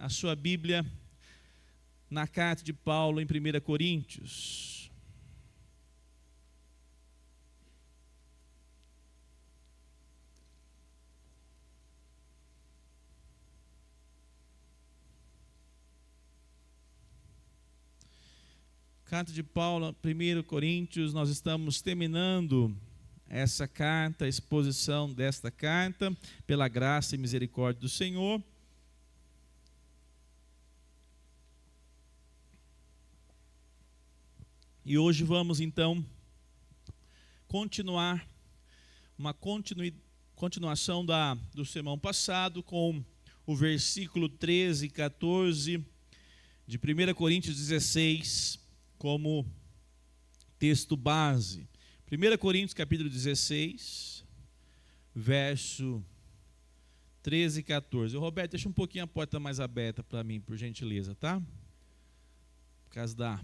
a sua Bíblia na carta de Paulo em 1 Coríntios. Carta de Paulo, 1 Coríntios, nós estamos terminando essa carta, a exposição desta carta, pela graça e misericórdia do Senhor. E hoje vamos então continuar, uma continuação do sermão passado com o versículo 13 e 14 de 1 Coríntios 16 como texto base. 1 Coríntios capítulo 16, verso 13 e 14. Roberto, deixa um pouquinho a porta mais aberta para mim, por gentileza, tá? Por causa da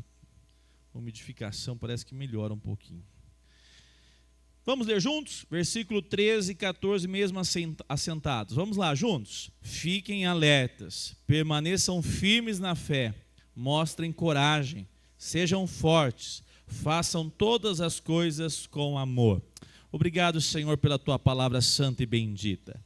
umidificação, parece que melhora um pouquinho. Vamos ler juntos? Versículo 13 e 14, mesmo assentados. Vamos lá, juntos? Fiquem alertas, permaneçam firmes na fé, mostrem coragem, sejam fortes, façam todas as coisas com amor. Obrigado, Senhor, pela Tua palavra santa e bendita.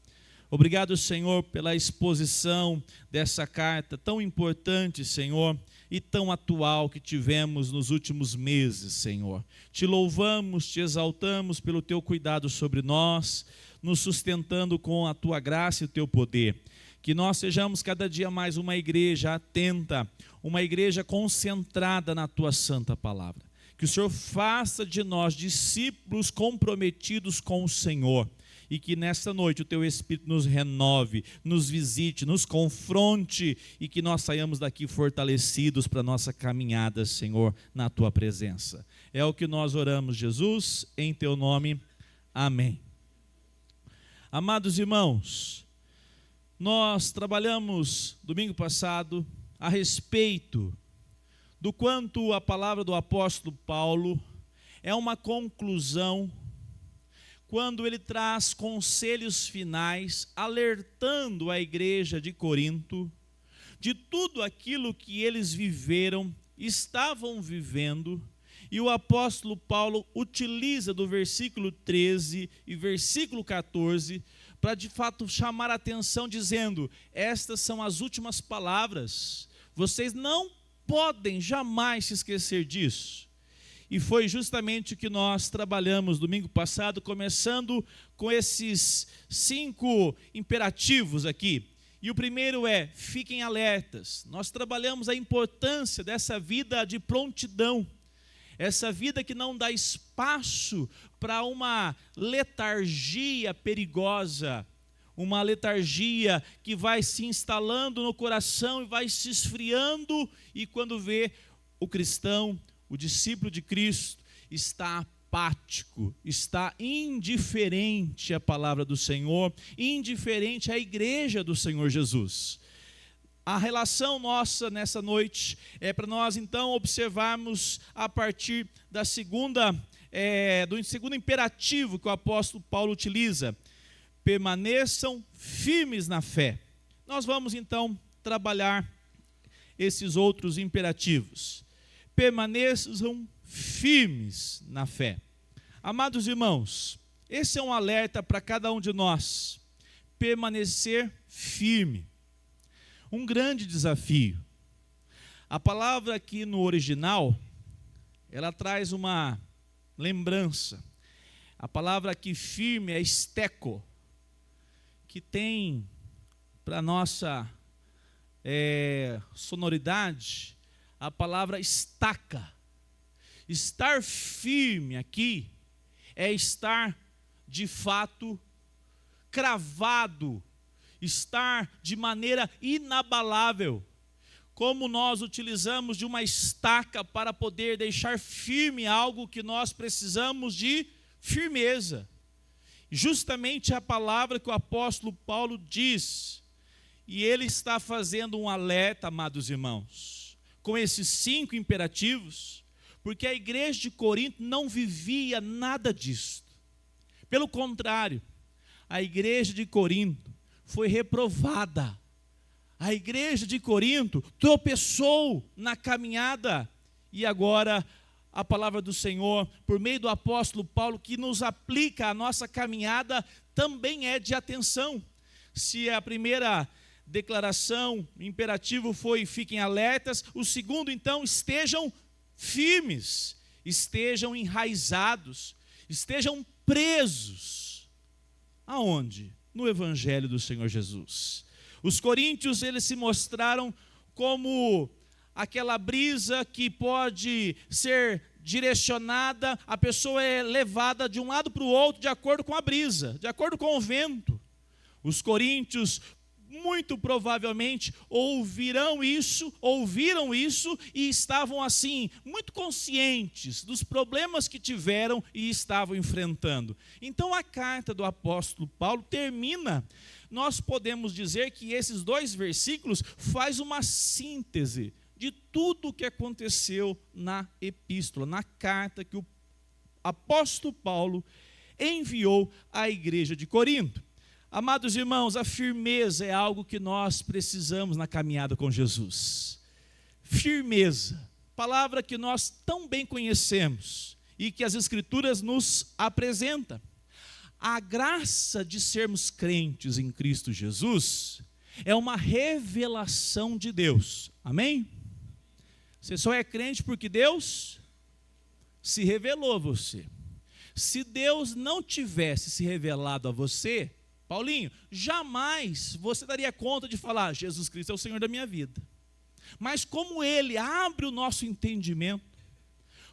Obrigado, Senhor, pela exposição dessa carta tão importante, Senhor, e tão atual que tivemos nos últimos meses, Senhor. Te louvamos, te exaltamos pelo Teu cuidado sobre nós, nos sustentando com a Tua graça e o Teu poder. Que nós sejamos cada dia mais uma igreja atenta, uma igreja concentrada na Tua santa palavra. Que o Senhor faça de nós discípulos comprometidos com o Senhor. E que nesta noite o Teu Espírito nos renove, nos visite, nos confronte. E que nós saiamos daqui fortalecidos para a nossa caminhada, Senhor, na Tua presença. É o que nós oramos, Jesus, em Teu nome. Amém. Amados irmãos, nós trabalhamos domingo passado a respeito do quanto a palavra do apóstolo Paulo é uma conclusão, quando ele traz conselhos finais, alertando a igreja de Corinto de tudo aquilo que eles viveram, estavam vivendo, e o apóstolo Paulo utiliza do versículo 13 e versículo 14 para de fato chamar a atenção, dizendo: estas são as últimas palavras, vocês não podem jamais se esquecer disso. E foi justamente o que nós trabalhamos domingo passado, começando com esses 5 imperativos aqui. E o primeiro é: fiquem alertas. Nós trabalhamos a importância dessa vida de prontidão, essa vida que não dá espaço para uma letargia perigosa, uma letargia que vai se instalando no coração e vai se esfriando, e quando vê, o cristão, o discípulo de Cristo, está apático, está indiferente à palavra do Senhor, indiferente à igreja do Senhor Jesus. A relação nossa nessa noite é para nós então observarmos a partir do segundo imperativo que o apóstolo Paulo utiliza: permaneçam firmes na fé. Nós vamos então trabalhar esses outros imperativos. Permaneçam firmes na fé. Amados irmãos, esse é um alerta para cada um de nós. Permanecer firme. Um grande desafio. A palavra aqui no original, ela traz uma lembrança. A palavra aqui firme é steco, que tem para nossa sonoridade a palavra estaca. Estar firme aqui é estar de fato cravado, estar de maneira inabalável, como nós utilizamos de uma estaca para poder deixar firme algo que nós precisamos de firmeza. Justamente a palavra que o apóstolo Paulo diz, e ele está fazendo um alerta, amados irmãos, com esses 5 imperativos, porque a igreja de Corinto não vivia nada disso. Pelo contrário, a igreja de Corinto foi reprovada. A igreja de Corinto tropeçou na caminhada. E agora a palavra do Senhor, por meio do apóstolo Paulo, que nos aplica a nossa caminhada, também é de atenção. Se a primeira declaração, imperativo foi fiquem alertas, o segundo então, estejam firmes, estejam enraizados, estejam presos. Aonde? No Evangelho do Senhor Jesus. Os coríntios, eles se mostraram como aquela brisa que pode ser direcionada, a pessoa é levada de um lado para o outro de acordo com a brisa, de acordo com o vento. Os coríntios, muito provavelmente, ouviram isso e estavam assim, muito conscientes dos problemas que tiveram e estavam enfrentando. Então a carta do apóstolo Paulo termina, nós podemos dizer que esses 2 versículos faz uma síntese de tudo o que aconteceu na epístola, na carta que o apóstolo Paulo enviou à igreja de Corinto. Amados irmãos, a firmeza é algo que nós precisamos na caminhada com Jesus. Firmeza, palavra que nós tão bem conhecemos e que as Escrituras nos apresentam. A graça de sermos crentes em Cristo Jesus é uma revelação de Deus. Amém? Você só é crente porque Deus se revelou a você. Se Deus não tivesse se revelado a você, Paulinho, jamais você daria conta de falar, Jesus Cristo é o Senhor da minha vida. Mas como Ele abre o nosso entendimento,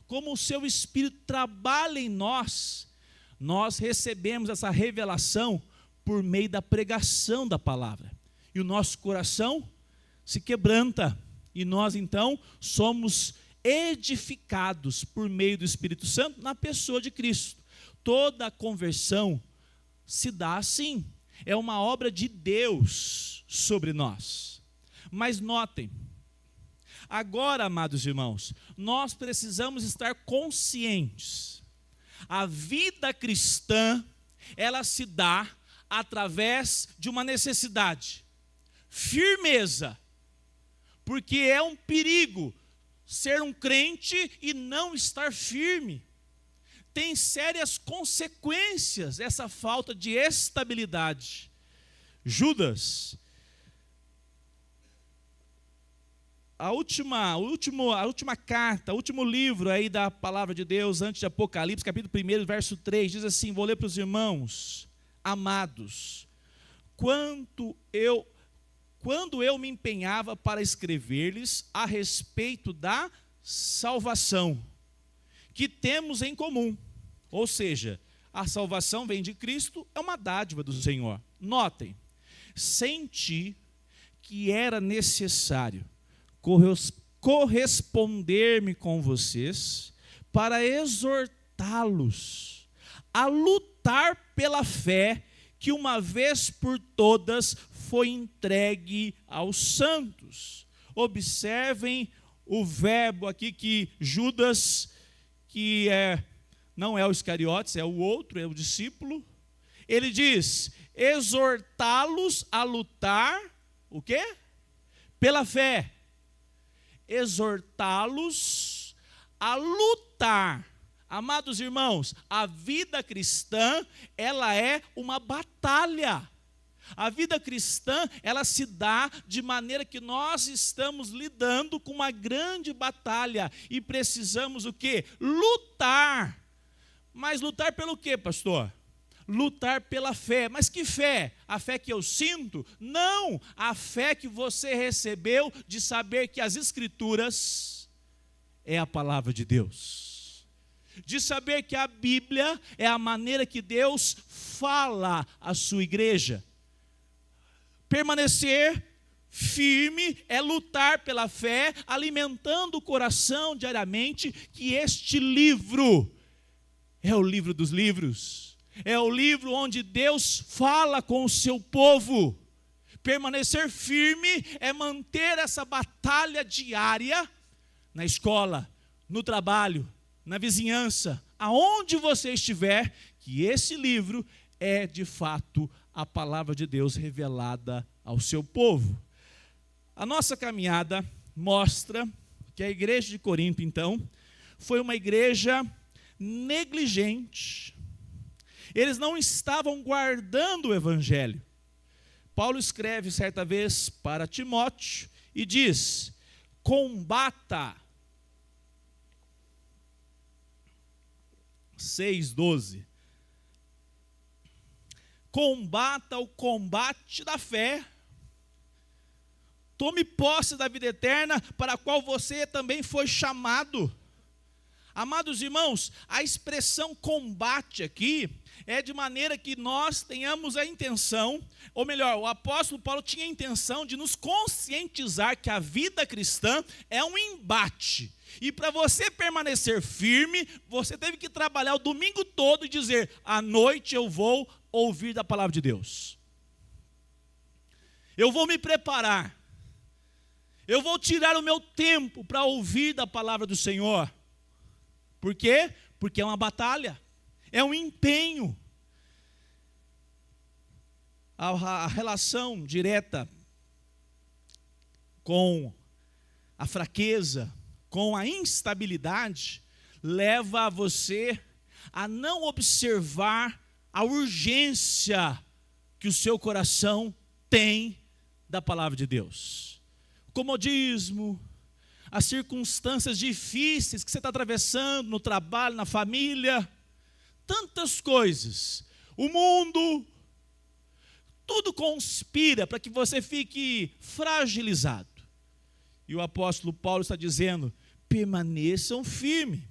como o Seu Espírito trabalha em nós, nós recebemos essa revelação por meio da pregação da palavra. E o nosso coração se quebranta. E nós então somos edificados por meio do Espírito Santo na pessoa de Cristo. Toda a conversão se dá assim. É uma obra de Deus sobre nós. Mas notem, agora, amados irmãos, nós precisamos estar conscientes. A vida cristã, ela se dá através de uma necessidade. Firmeza. Porque é um perigo ser um crente e não estar firme. Tem sérias consequências essa falta de estabilidade. Judas, a última carta, o último livro aí da palavra de Deus, antes de Apocalipse, capítulo 1, verso 3, diz assim, vou ler para os irmãos, amados, quando eu me empenhava para escrever-lhes a respeito da salvação que temos em comum. Ou seja, a salvação vem de Cristo, é uma dádiva do Senhor. Notem, senti que era necessário corresponder-me com vocês para exortá-los a lutar pela fé que uma vez por todas foi entregue aos santos. Observem o verbo aqui que Judas, que não é o Iscariotes, é o outro, é o discípulo, ele diz, exortá-los a lutar, o quê? Pela fé. Exortá-los a lutar. Amados irmãos, a vida cristã, ela é uma batalha. A vida cristã, ela se dá de maneira que nós estamos lidando com uma grande batalha e precisamos o quê? Lutar. Mas lutar pelo quê, pastor? Lutar pela fé. Mas que fé? A fé que eu sinto? Não, a fé que você recebeu de saber que as Escrituras é a palavra de Deus. De saber que a Bíblia é a maneira que Deus fala à sua igreja. Permanecer firme é lutar pela fé, alimentando o coração diariamente, que este livro é o livro dos livros. É o livro onde Deus fala com o seu povo. Permanecer firme é manter essa batalha diária na escola, no trabalho, na vizinhança, aonde você estiver, que esse livro é de fato a palavra de Deus revelada ao seu povo. A nossa caminhada mostra que a igreja de Corinto, então, foi uma igreja negligente. Eles não estavam guardando o evangelho. Paulo escreve certa vez para Timóteo e diz: combata. 6:12. Combata o combate da fé. Tome posse da vida eterna, para a qual você também foi chamado. Amados irmãos, a expressão combate aqui é de maneira que nós tenhamos a intenção, ou melhor, o apóstolo Paulo tinha a intenção de nos conscientizar que a vida cristã é um embate. E para você permanecer firme, você teve que trabalhar o domingo todo e dizer: à noite eu vou ouvir da palavra de Deus. Eu vou me preparar. Eu vou tirar o meu tempo para ouvir da palavra do Senhor. Por quê? Porque é uma batalha, é um empenho. A relação direta com a fraqueza, com a instabilidade, leva a você a não observar a urgência que o seu coração tem da palavra de Deus. O comodismo, as circunstâncias difíceis que você está atravessando no trabalho, na família, tantas coisas, o mundo, tudo conspira para que você fique fragilizado. E o apóstolo Paulo está dizendo: permaneçam firmes.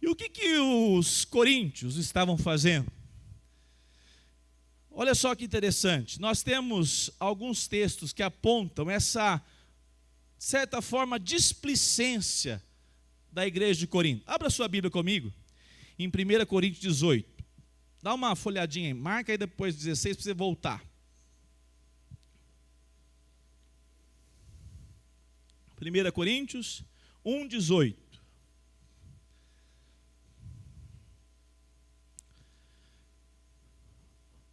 E o que os coríntios estavam fazendo? Olha só que interessante, nós temos alguns textos que apontam essa, de certa forma, displicência da igreja de Corinto. Abra sua Bíblia comigo, em 1 Coríntios 18. Dá uma folhadinha aí, marca aí depois 16 para você voltar. 1 Coríntios 1:18.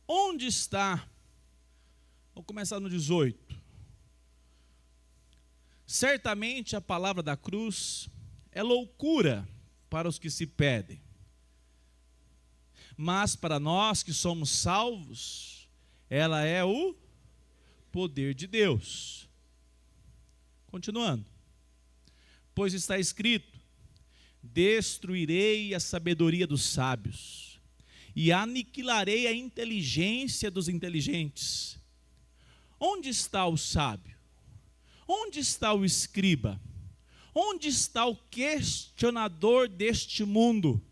Onde está? Vou começar no 18. Certamente a palavra da cruz é loucura para os que se pedem, mas para nós que somos salvos, ela é o poder de Deus. Continuando. Pois está escrito: destruirei a sabedoria dos sábios e aniquilarei a inteligência dos inteligentes. Onde está o sábio? Onde está o escriba? Onde está o questionador deste mundo?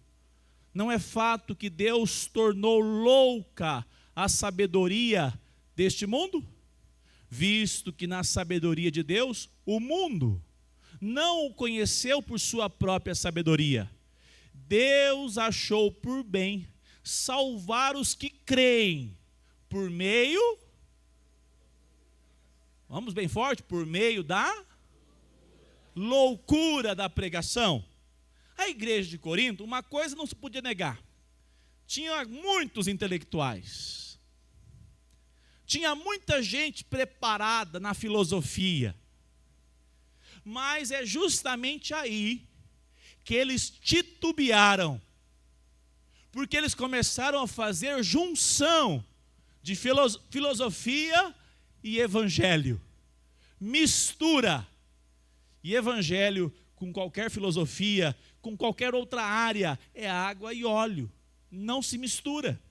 Não é fato que Deus tornou louca a sabedoria deste mundo? Visto que na sabedoria de Deus, o mundo não o conheceu por sua própria sabedoria. Deus achou por bem salvar os que creem por meio, vamos bem forte, por meio da loucura da pregação. A igreja de Corinto, uma coisa não se podia negar: tinha muitos intelectuais, tinha muita gente preparada na filosofia, mas é justamente aí que eles titubearam, porque eles começaram a fazer junção de filosofia e evangelho, mistura, e evangelho com qualquer filosofia, com qualquer outra área, é água e óleo, não se mistura.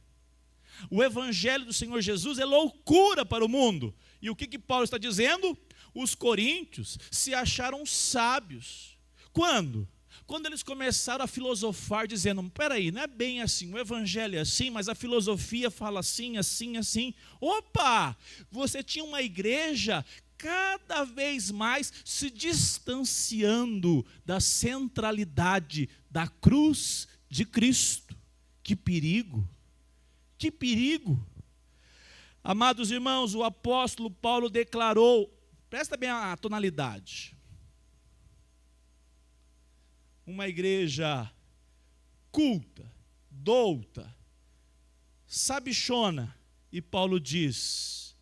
O evangelho do Senhor Jesus é loucura para o mundo. E o que Paulo está dizendo? Os coríntios se acharam sábios. Quando? Quando eles começaram a filosofar, dizendo: peraí, não é bem assim, o evangelho é assim, mas a filosofia fala assim, assim, assim. Opa! Você tinha uma igreja cada vez mais se distanciando da centralidade da cruz de Cristo. Que perigo! Que perigo! Amados irmãos, o apóstolo Paulo declarou, presta bem a tonalidade, uma igreja culta, douta, sabichona, e Paulo diz: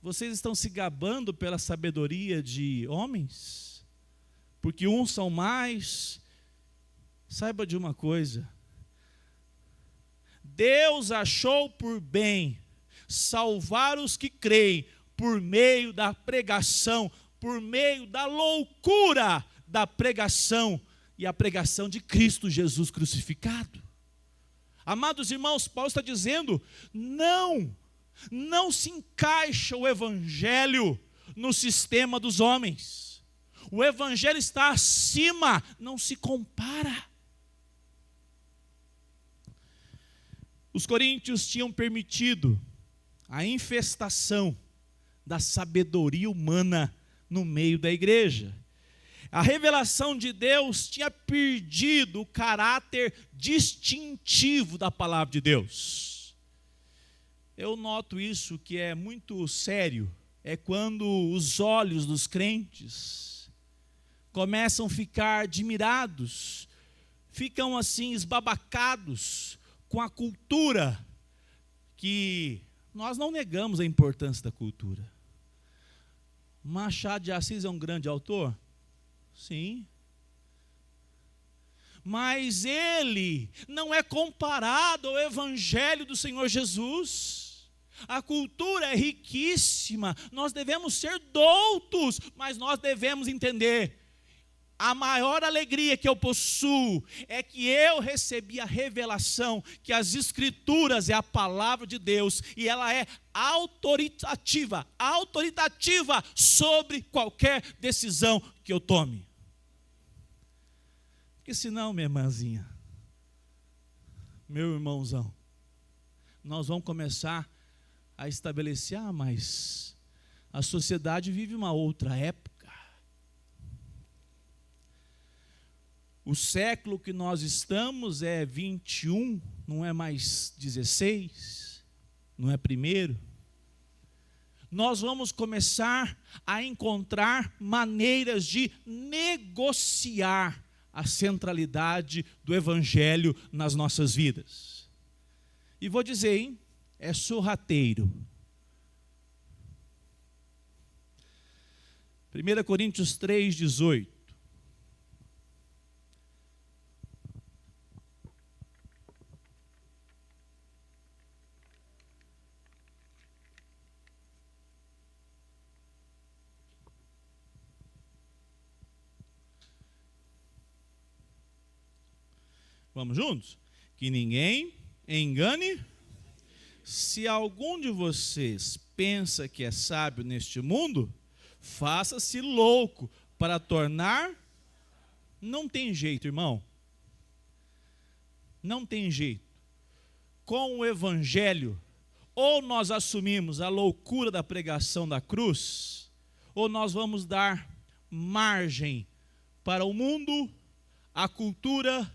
Vocês estão se gabando pela sabedoria de homens? Porque uns são mais. Saiba de uma coisa. Deus achou por bem salvar os que creem por meio da pregação, por meio da loucura da pregação e a pregação de Cristo Jesus crucificado. Amados irmãos, Paulo está dizendo, não se encaixa o evangelho no sistema dos homens. O evangelho está acima, não se compara. Os coríntios tinham permitido a infestação da sabedoria humana no meio da igreja. A revelação de Deus tinha perdido o caráter distintivo da palavra de Deus. Eu noto isso que é muito sério, é quando os olhos dos crentes começam a ficar admirados, ficam assim esbabacados com a cultura, que nós não negamos a importância da cultura. Machado de Assis é um grande autor? Sim. Mas ele não é comparado ao evangelho do Senhor Jesus. A cultura é riquíssima, nós devemos ser doutos, mas nós devemos entender. A maior alegria que eu possuo é que eu recebi a revelação que as Escrituras é a palavra de Deus e ela é autoritativa sobre qualquer decisão que eu tome. Porque senão, minha irmãzinha, meu irmãozão, nós vamos começar a estabelecer, mas a sociedade vive uma outra época. O século que nós estamos é 21, não é mais 16, não é primeiro. Nós vamos começar a encontrar maneiras de negociar a centralidade do evangelho nas nossas vidas. E vou dizer, hein, é sorrateiro. 1 Coríntios 3:18. Vamos juntos? Que ninguém engane. Se algum de vocês pensa que é sábio neste mundo, faça-se louco para tornar. Não tem jeito, irmão. Não tem jeito. Com o evangelho, ou nós assumimos a loucura da pregação da cruz, ou nós vamos dar margem para o mundo, a cultura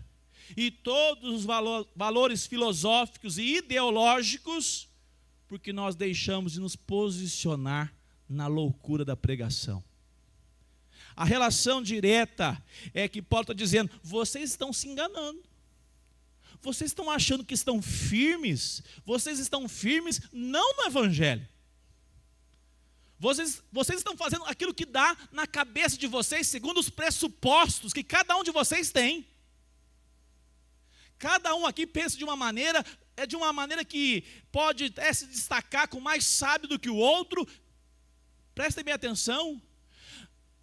e todos os valores filosóficos e ideológicos, porque nós deixamos de nos posicionar na loucura da pregação. A relação direta é que Paulo está dizendo, vocês estão se enganando. Vocês estão achando que estão firmes, vocês estão firmes não no evangelho. Vocês estão fazendo aquilo que dá na cabeça de vocês, segundo os pressupostos que cada um de vocês tem. Cada um aqui pensa de uma maneira que pode até se destacar com mais sábio do que o outro. Prestem bem atenção.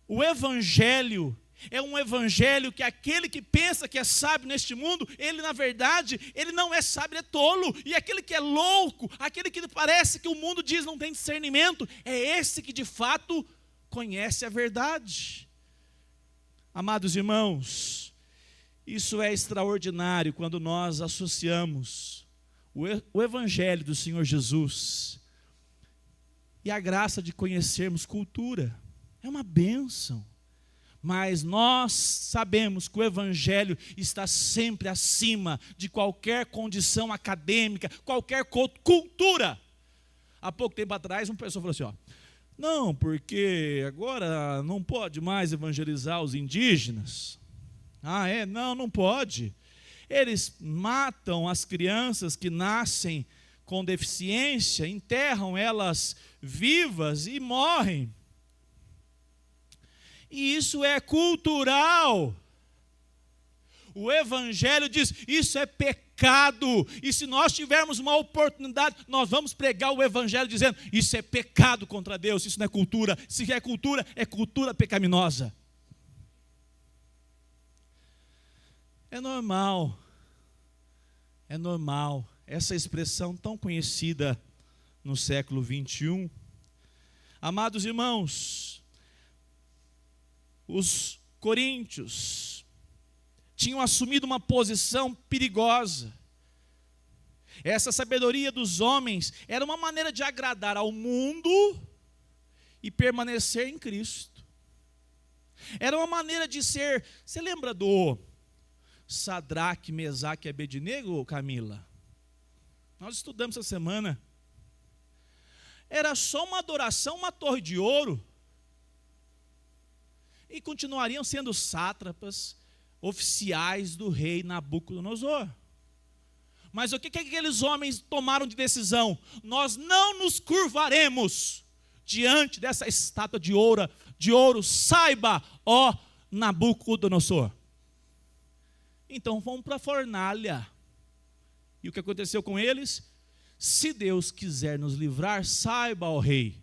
O evangelho é um evangelho que aquele que pensa que é sábio neste mundo, ele na verdade, ele não é sábio, ele é tolo. E aquele que é louco, aquele que parece que o mundo diz não tem discernimento, é esse que de fato conhece a verdade. Amados irmãos, isso é extraordinário quando nós associamos o evangelho do Senhor Jesus e a graça de conhecermos cultura. É uma bênção. Mas nós sabemos que o evangelho está sempre acima de qualquer condição acadêmica, qualquer cultura. Há pouco tempo atrás, uma pessoa falou assim, não, porque agora não pode mais evangelizar os indígenas. Não pode. Eles matam as crianças que nascem com deficiência, enterram elas vivas e morrem. E isso é cultural. O Evangelho diz, isso é pecado. E se nós tivermos uma oportunidade, nós vamos pregar o Evangelho dizendo, isso é pecado contra Deus, isso não é cultura. Se é cultura pecaminosa. É normal essa expressão tão conhecida no século 21. Amados irmãos, os coríntios tinham assumido uma posição perigosa. Essa sabedoria dos homens era uma maneira de agradar ao mundo e permanecer em Cristo. Era uma maneira de ser... Você lembra do Sadraque, Mesaque e Abednego, Camila? Nós estudamos essa semana. Era só uma adoração, uma torre de ouro. E continuariam sendo sátrapas, oficiais do rei Nabucodonosor. Mas o que aqueles homens tomaram de decisão? Nós não nos curvaremos diante dessa estátua de ouro, saiba, ó Nabucodonosor. Então vamos para a fornalha. E o que aconteceu com eles? Se Deus quiser nos livrar, saiba, ó rei,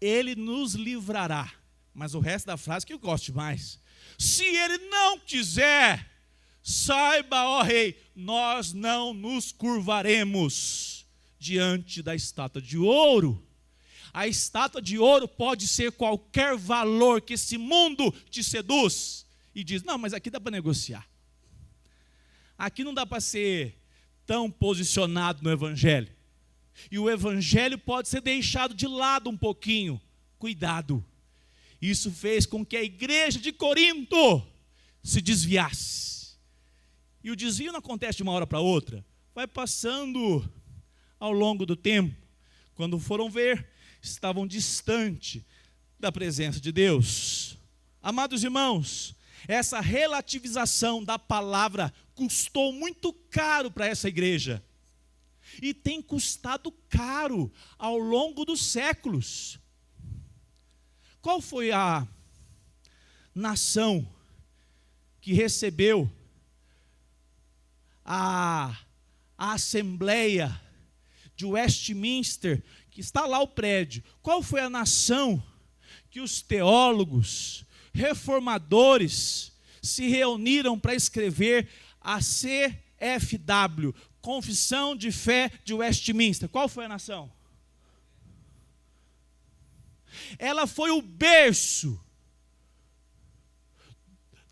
Ele nos livrará. Mas o resto da frase que eu gosto mais. Se Ele não quiser, saiba, ó rei, nós não nos curvaremos diante da estátua de ouro. A estátua de ouro pode ser qualquer valor que esse mundo te seduz. E diz, não, mas aqui dá para negociar. Aqui não dá para ser tão posicionado no Evangelho. E o Evangelho pode ser deixado de lado um pouquinho. Cuidado. Isso fez com que a igreja de Corinto se desviasse. E o desvio não acontece de uma hora para outra. Vai passando ao longo do tempo. Quando foram ver, estavam distante da presença de Deus. Amados irmãos, essa relativização da palavra custou muito caro para essa igreja. E tem custado caro ao longo dos séculos. Qual foi a nação que recebeu a Assembleia de Westminster, que está lá o prédio? Qual foi a nação que os teólogos, reformadores, se reuniram para escrever a CFW, Confissão de Fé de Westminster? Qual foi a nação? Ela foi o berço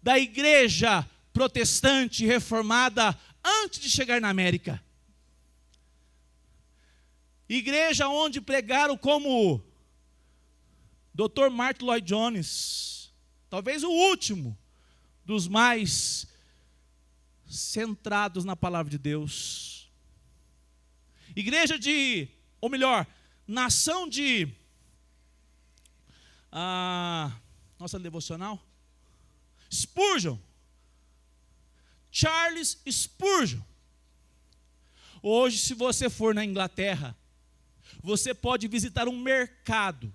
da igreja protestante reformada antes de chegar na América. Igreja onde pregaram como Dr. Martin Lloyd Jones, talvez o último dos mais centrados na palavra de Deus. Igreja ou melhor, nação de nossa devocional, Spurgeon, Charles Spurgeon. Hoje, se você for na Inglaterra, você pode visitar um mercado,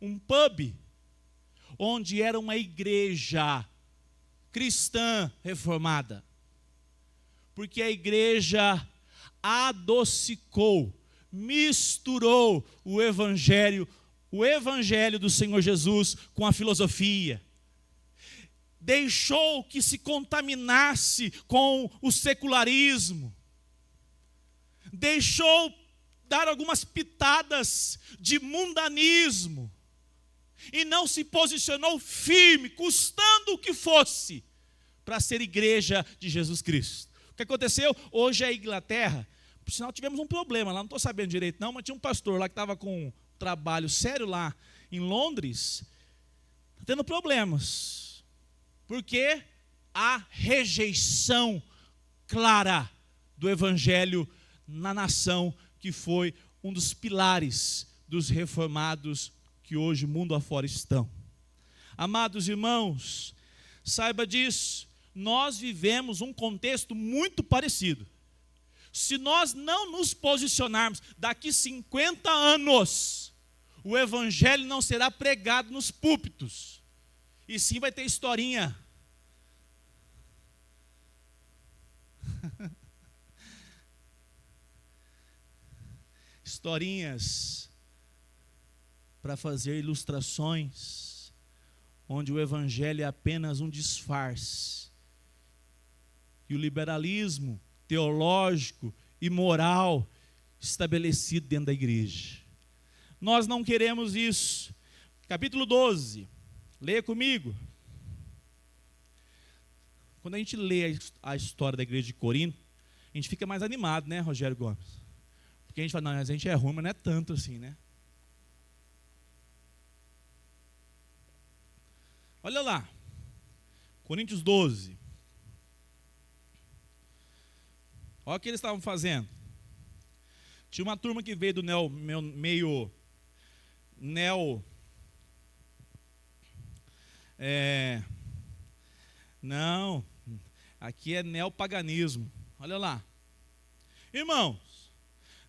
um pub, onde era uma igreja cristã reformada. Porque a igreja adocicou, misturou o evangelho do Senhor Jesus com a filosofia. Deixou que se contaminasse com o secularismo. Deixou dar algumas pitadas de mundanismo. E não se posicionou firme, custando o que fosse, para ser igreja de Jesus Cristo. O que aconteceu? Hoje a Inglaterra, por sinal tivemos um problema lá, não estou sabendo direito não, mas tinha um pastor lá que estava com um trabalho sério lá em Londres, está tendo problemas. Porque há rejeição clara do evangelho na nação que foi um dos pilares dos reformados que hoje mundo afora estão. Amados irmãos, saiba disso, nós vivemos um contexto muito parecido. Se nós não nos posicionarmos, daqui 50 anos, o evangelho não será pregado nos púlpitos, e sim vai ter historinha. Historinhas para fazer ilustrações, onde o evangelho é apenas um disfarce. E o liberalismo teológico e moral estabelecido dentro da igreja. Nós não queremos isso. Capítulo 12, leia comigo. Quando a gente lê a história da igreja de Corinto, a gente fica mais animado, né, Rogério Gomes? Porque a gente fala, não, a gente é ruim, mas não é tanto assim, né? Olha lá, Coríntios 12. Olha o que eles estavam fazendo. Tinha uma turma que veio do não, aqui é neopaganismo. Olha lá. Irmãos,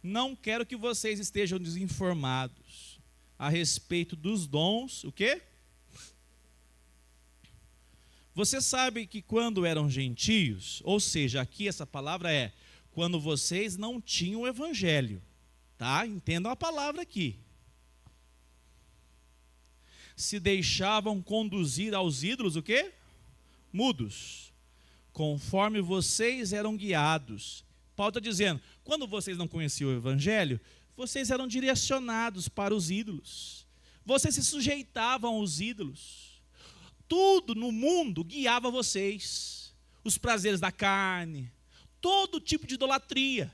não quero que vocês estejam desinformados a respeito dos dons, o quê? Você sabe que quando eram gentios, ou seja, aqui essa palavra é quando vocês não tinham o evangelho, tá? Entendam a palavra aqui. Se deixavam conduzir aos ídolos, o quê? Mudos, conforme vocês eram guiados. Paulo está dizendo, quando vocês não conheciam o evangelho, vocês eram direcionados para os ídolos. Vocês se sujeitavam aos ídolos. Tudo no mundo guiava vocês. Os prazeres da carne, todo tipo de idolatria.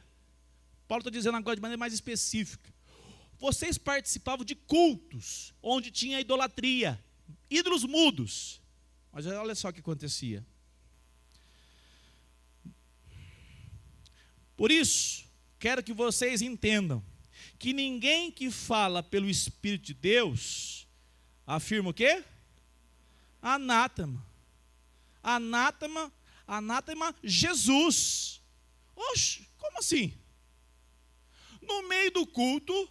Paulo está dizendo agora de maneira mais específica. Vocês participavam de cultos onde tinha idolatria, ídolos mudos. Mas olha só o que acontecia. Por isso, quero que vocês entendam que ninguém que fala pelo Espírito de Deus afirma o quê? Anátema. Anátema, anátema Jesus. Oxe, como assim? No meio do culto,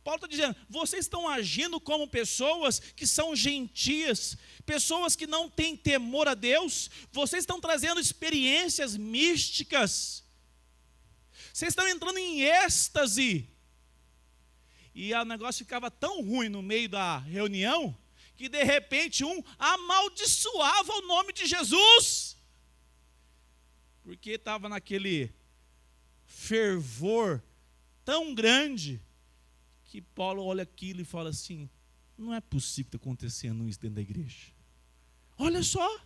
Paulo está dizendo, vocês estão agindo como pessoas que são gentias, pessoas que não têm temor a Deus, vocês estão trazendo experiências místicas, vocês estão entrando em êxtase, e o negócio ficava tão ruim no meio da reunião, que de repente um amaldiçoava o nome de Jesus, porque estava naquele fervor tão grande, que Paulo olha aquilo e fala assim, não é possível que está acontecendo isso dentro da igreja. Olha só,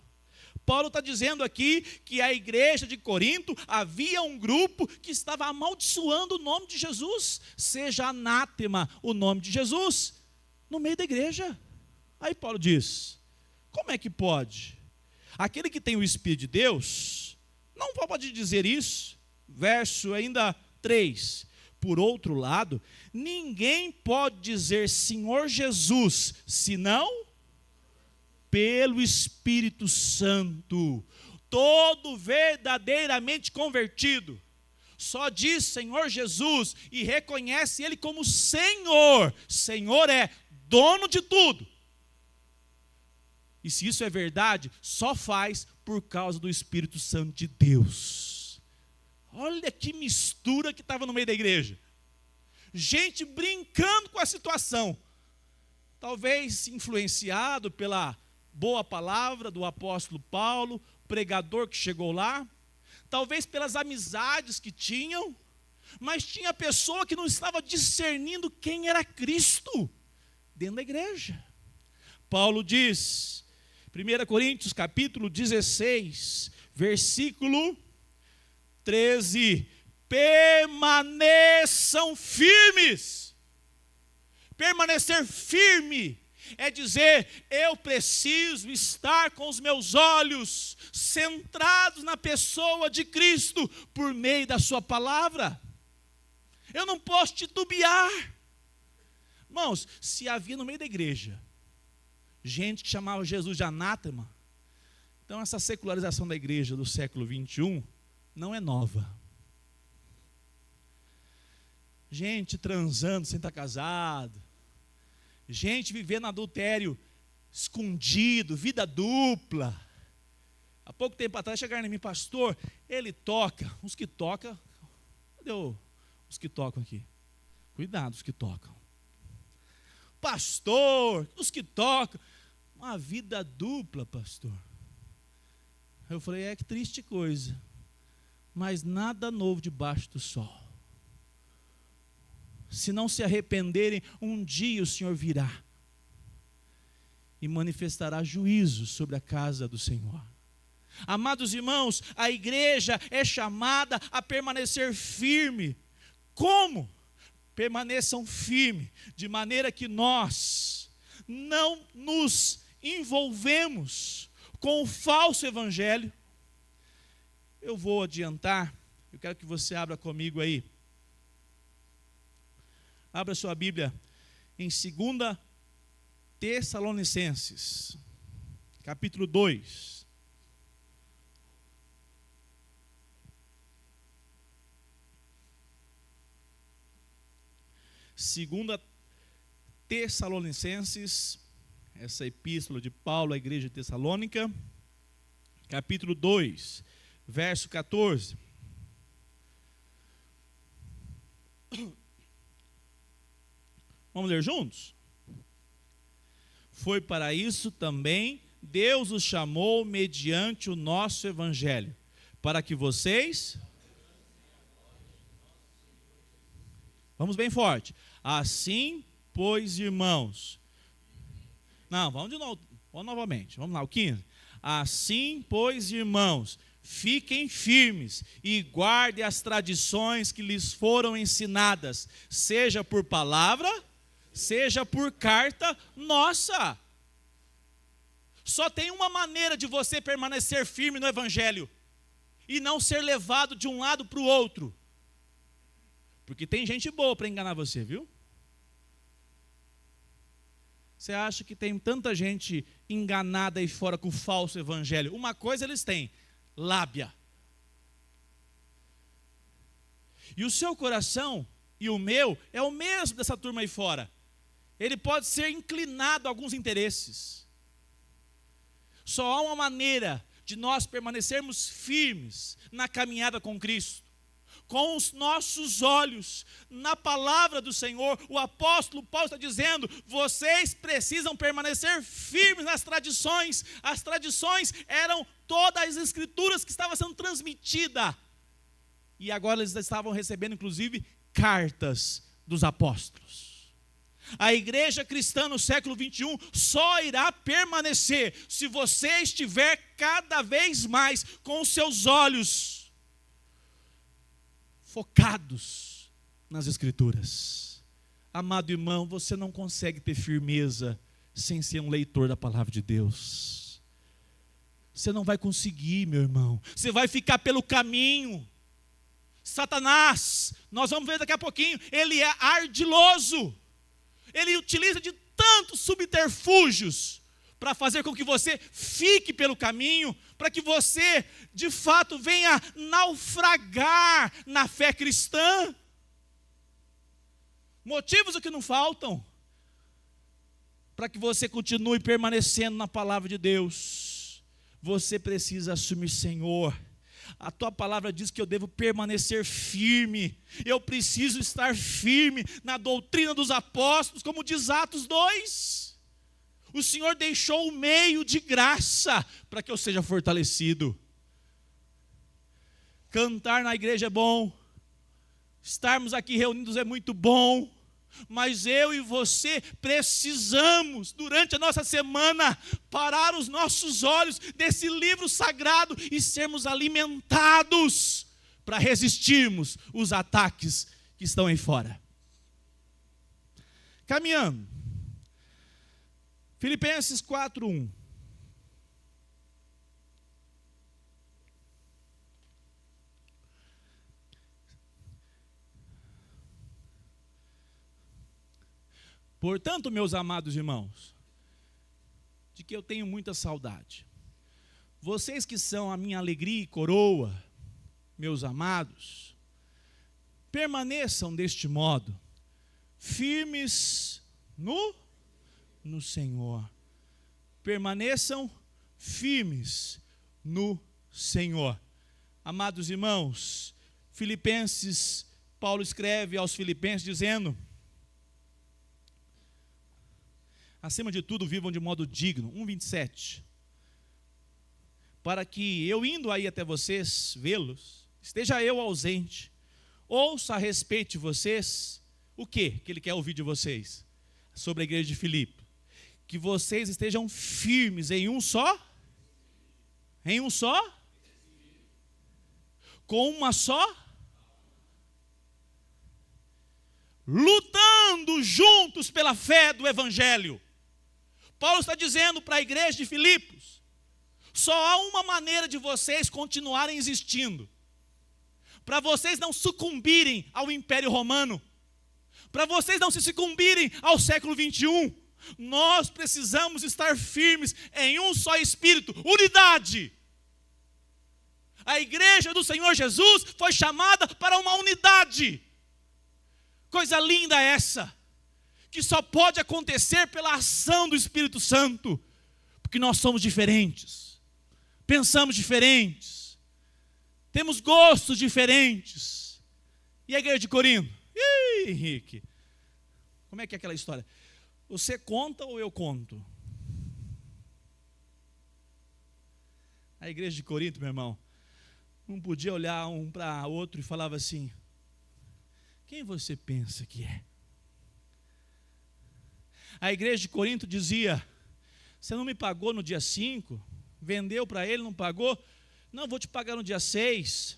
Paulo está dizendo aqui que a igreja de Corinto, havia um grupo que estava amaldiçoando o nome de Jesus, seja anátema o nome de Jesus, no meio da igreja. Aí Paulo diz, como é que pode? Aquele que tem o Espírito de Deus, não pode dizer isso. Verso ainda 3. Por outro lado, ninguém pode dizer Senhor Jesus, senão pelo Espírito Santo. Todo verdadeiramente convertido só diz Senhor Jesus e reconhece Ele como Senhor. Senhor é dono de tudo. E se isso é verdade, só faz por causa do Espírito Santo de Deus. Olha que mistura que estava no meio da igreja. Gente brincando com a situação. Talvez influenciado pela boa palavra do apóstolo Paulo, pregador que chegou lá. Talvez pelas amizades que tinham. Mas tinha pessoa que não estava discernindo quem era Cristo dentro da igreja. Paulo diz, 1 Coríntios capítulo 16, versículo 13, permaneçam firmes. Permanecer firme é dizer, eu preciso estar com os meus olhos centrados na pessoa de Cristo por meio da sua palavra. Eu não posso titubear. Irmãos, se havia no meio da igreja gente que chamava Jesus de anátema, então essa secularização da igreja do século 21 não é nova. gente transando sem estar casado, gente vivendo adultério escondido, vida dupla. Há pouco tempo atrás chegaram em mim, pastor, ele toca, os que tocam, cadê os que tocam aqui? Cuidado, os que tocam. Pastor, os que tocam, uma vida dupla, pastor. Eu falei, que triste coisa, mas nada novo debaixo do sol. Se não se arrependerem, um dia o Senhor virá e manifestará juízo sobre a casa do Senhor. Amados irmãos, a igreja é chamada a permanecer firme. Como? Permaneçam firmes, de maneira que nós não nos envolvemos com o falso evangelho. Eu vou adiantar, eu quero que você abra comigo aí. Abra sua Bíblia em 2 Tessalonicenses, capítulo 2. 2 Tessalonicenses, essa epístola de Paulo à igreja de Tessalônica, capítulo 2, verso 14. Vamos ler juntos? Foi para isso também Deus os chamou mediante o nosso evangelho, para que vocês... Vamos bem forte. Assim, pois, irmãos... Não, vamos de novo, vamos novamente. Vamos lá, o 15. Assim, pois, irmãos, fiquem firmes e guardem as tradições que lhes foram ensinadas, seja por palavra, seja por carta nossa. Só tem uma maneira de você permanecer firme no evangelho e não ser levado de um lado para o outro. Porque tem gente boa para enganar você, viu? Você acha que tem tanta gente enganada aí fora com o falso evangelho? Uma coisa eles têm, lábia. E o seu coração e o meu é o mesmo dessa turma aí fora. Ele pode ser inclinado a alguns interesses. Só há uma maneira de nós permanecermos firmes na caminhada com Cristo. Com os nossos olhos na palavra do Senhor. O apóstolo Paulo está dizendo, vocês precisam permanecer firmes nas tradições. As tradições eram todas as escrituras que estavam sendo transmitidas. E agora eles estavam recebendo inclusive cartas dos apóstolos. A igreja cristã no século 21 só irá permanecer se você estiver cada vez mais com os seus olhos focados nas escrituras. Amado irmão, você não consegue ter firmeza sem ser um leitor da palavra de Deus. Você não vai conseguir, meu irmão. Você vai ficar pelo caminho. Satanás, nós vamos ver daqui a pouquinho, ele é ardiloso. Ele utiliza de tantos subterfúgios para fazer com que você fique pelo caminho, para que você, de fato, venha naufragar na fé cristã. Motivos o que não faltam, para que você continue permanecendo na palavra de Deus. Você precisa assumir, Senhor, a tua palavra diz que eu devo permanecer firme, eu preciso estar firme na doutrina dos apóstolos, como diz Atos 2. O Senhor deixou o meio de graça para que eu seja fortalecido. Cantar na igreja é bom, estarmos aqui reunidos é muito bom, mas eu e você precisamos, durante a nossa semana, parar os nossos olhos desse livro sagrado e sermos alimentados para resistirmos os ataques que estão aí fora. Caminhando. Filipenses 4:1. Portanto, meus amados irmãos, de que eu tenho muita saudade, vocês que são a minha alegria e coroa, meus amados, permaneçam deste modo, firmes no Senhor. Permaneçam firmes no Senhor. Amados irmãos, Paulo escreve aos Filipenses dizendo: acima de tudo, vivam de modo digno. 1:27. Para que eu indo aí até vocês, vê-los, esteja eu ausente, ouça a respeito de vocês, o que ele quer ouvir de vocês? Sobre a igreja de Filipe. Que vocês estejam firmes em um só? Em um só? Com uma só? Lutando juntos pela fé do Evangelho. Paulo está dizendo para a igreja de Filipos: só há uma maneira de vocês continuarem existindo, para vocês não sucumbirem ao Império Romano, para vocês não se sucumbirem ao século 21, nós precisamos estar firmes em um só Espírito, unidade. A igreja do Senhor Jesus foi chamada para uma unidade. Coisa linda essa, que só pode acontecer pela ação do Espírito Santo, porque nós somos diferentes, pensamos diferentes, temos gostos diferentes. E a igreja de Corinto? Ih, Henrique, como é que é aquela história? Você conta ou eu conto? A igreja de Corinto, meu irmão, não podia olhar um para outro e falava assim: quem você pensa que é? A igreja de Corinto dizia: você não me pagou no dia 5, vendeu para ele, não pagou? Não, vou te pagar no dia 6,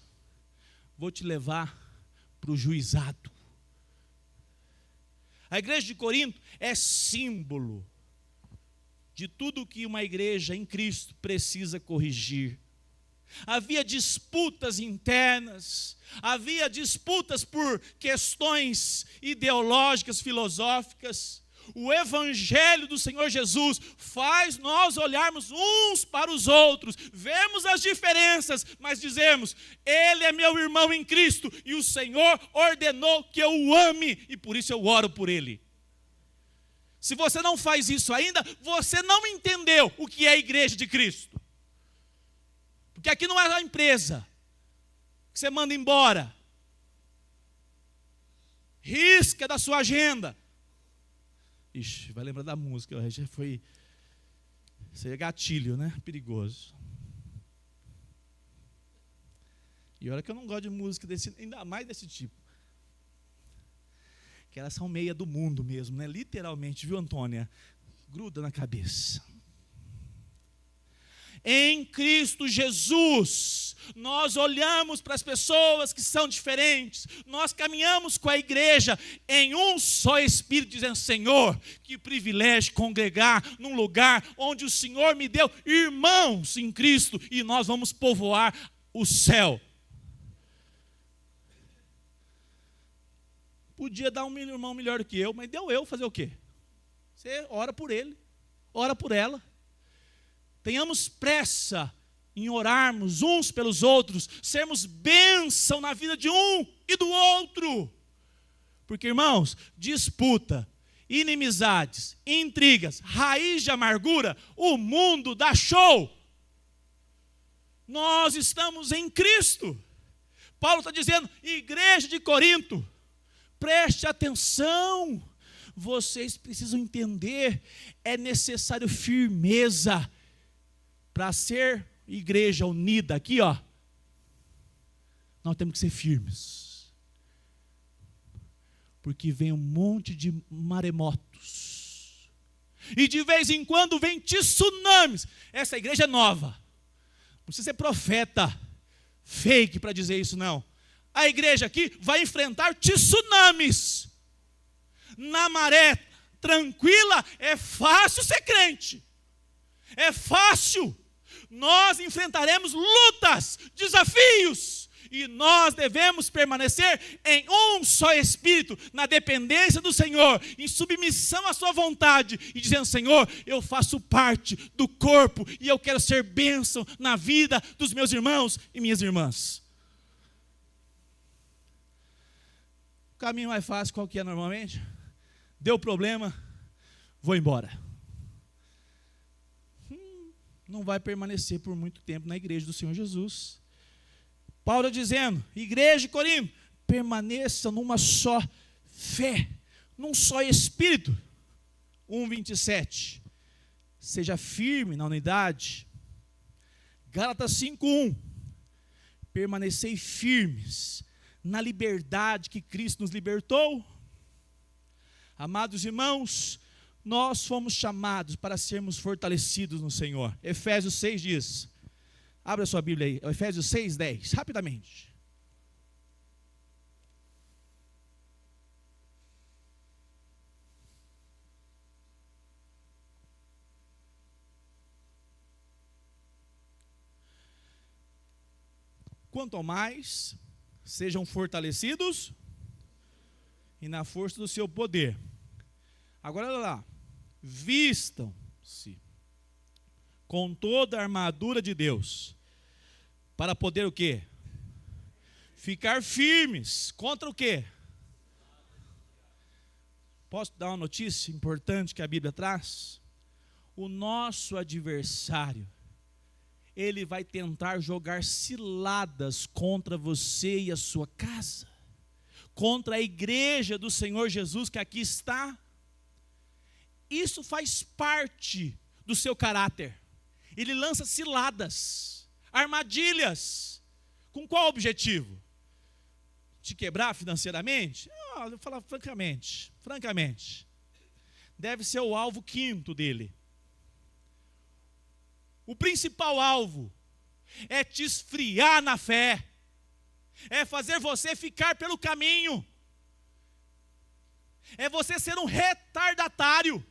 vou te levar para o juizado. A igreja de Corinto é símbolo de tudo que uma igreja em Cristo precisa corrigir. Havia disputas internas, havia disputas por questões ideológicas, filosóficas. O Evangelho do Senhor Jesus faz nós olharmos uns para os outros, vemos as diferenças, mas dizemos: ele é meu irmão em Cristo e o Senhor ordenou que eu o ame e por isso eu oro por ele. Se você não faz isso ainda, você não entendeu o que é a igreja de Cristo. Porque aqui não é a empresa que você manda embora, risca da sua agenda. Ixi, vai lembrar da música, já foi. Isso aí é gatilho, né? Perigoso. E olha que eu não gosto de música ainda mais desse tipo. Que elas são meia do mundo mesmo, né? Literalmente, viu, Antônia? Gruda na cabeça. Em Cristo Jesus, nós olhamos para as pessoas que são diferentes, nós caminhamos com a igreja em um só Espírito, dizendo: Senhor, que privilégio congregar num lugar onde o Senhor me deu irmãos em Cristo, e nós vamos povoar o céu. Podia dar um irmão melhor do que eu, mas deu eu, fazer o quê? Você ora por ele, ora por ela. Tenhamos pressa em orarmos uns pelos outros, sermos bênção na vida de um e do outro. Porque, irmãos, disputa, inimizades, intrigas, raiz de amargura, o mundo dá show. Nós estamos em Cristo. Paulo está dizendo: igreja de Corinto, preste atenção, vocês precisam entender, é necessário firmeza. Para ser igreja unida aqui, ó, nós temos que ser firmes. Porque vem um monte de maremotos. E de vez em quando vem tsunamis. Essa igreja é nova. Não precisa ser profeta fake para dizer isso, não. A igreja aqui vai enfrentar tsunamis. Na maré tranquila é fácil ser crente. É fácil. Nós enfrentaremos lutas, desafios, e nós devemos permanecer em um só Espírito, na dependência do Senhor, em submissão à sua vontade, e dizendo: Senhor, eu faço parte do corpo, e eu quero ser bênção na vida dos meus irmãos e minhas irmãs. O caminho mais fácil, qual que é normalmente? Deu problema, vou embora. Não vai permanecer por muito tempo na igreja do Senhor Jesus. Paulo dizendo, igreja de Corinto, permaneça numa só fé, num só espírito. 1:27. Seja firme na unidade. Gálatas 5:1. Permanecei firmes na liberdade que Cristo nos libertou. Amados irmãos, nós fomos chamados para sermos fortalecidos no Senhor. Efésios 6 diz, abra a sua Bíblia aí, Efésios 6:10, rapidamente. Quanto ao mais, sejam fortalecidos e na força do seu poder. Agora olha lá, vistam-se com toda a armadura de Deus, para poder o quê? Ficar firmes contra o quê? Posso dar uma notícia importante que a Bíblia traz? O nosso adversário, ele vai tentar jogar ciladas contra você e a sua casa, contra a igreja do Senhor Jesus que aqui está. Isso faz parte do seu caráter. Ele lança ciladas, armadilhas. Com qual objetivo? Te quebrar financeiramente? Eu vou falar francamente. Deve ser o alvo quinto dele. O principal alvo é te esfriar na fé, é fazer você ficar pelo caminho, é você ser um retardatário.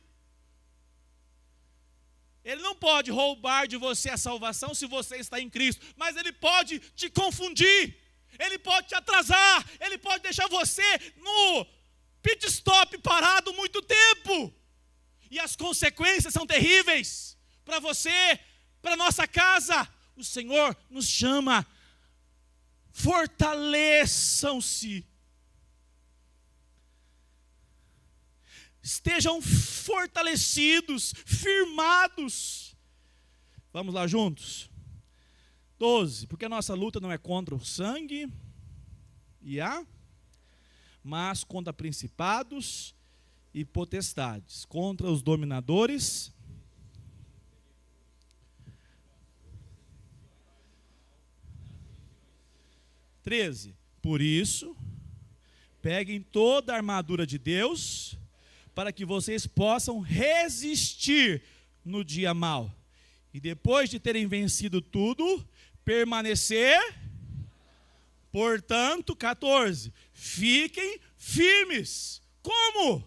Ele não pode roubar de você a salvação se você está em Cristo, mas ele pode te confundir, ele pode te atrasar, ele pode deixar você no pit stop parado muito tempo, e as consequências são terríveis para você, para nossa casa. O Senhor nos chama, fortaleçam-se, estejam fortalecidos, firmados. Vamos lá juntos? 12, porque a nossa luta não é contra o sangue mas contra principados e potestades, contra os dominadores. 13, por isso, peguem toda a armadura de Deus, para que vocês possam resistir no dia mau. E depois de terem vencido tudo, permanecer. Portanto, 14, fiquem firmes. Como?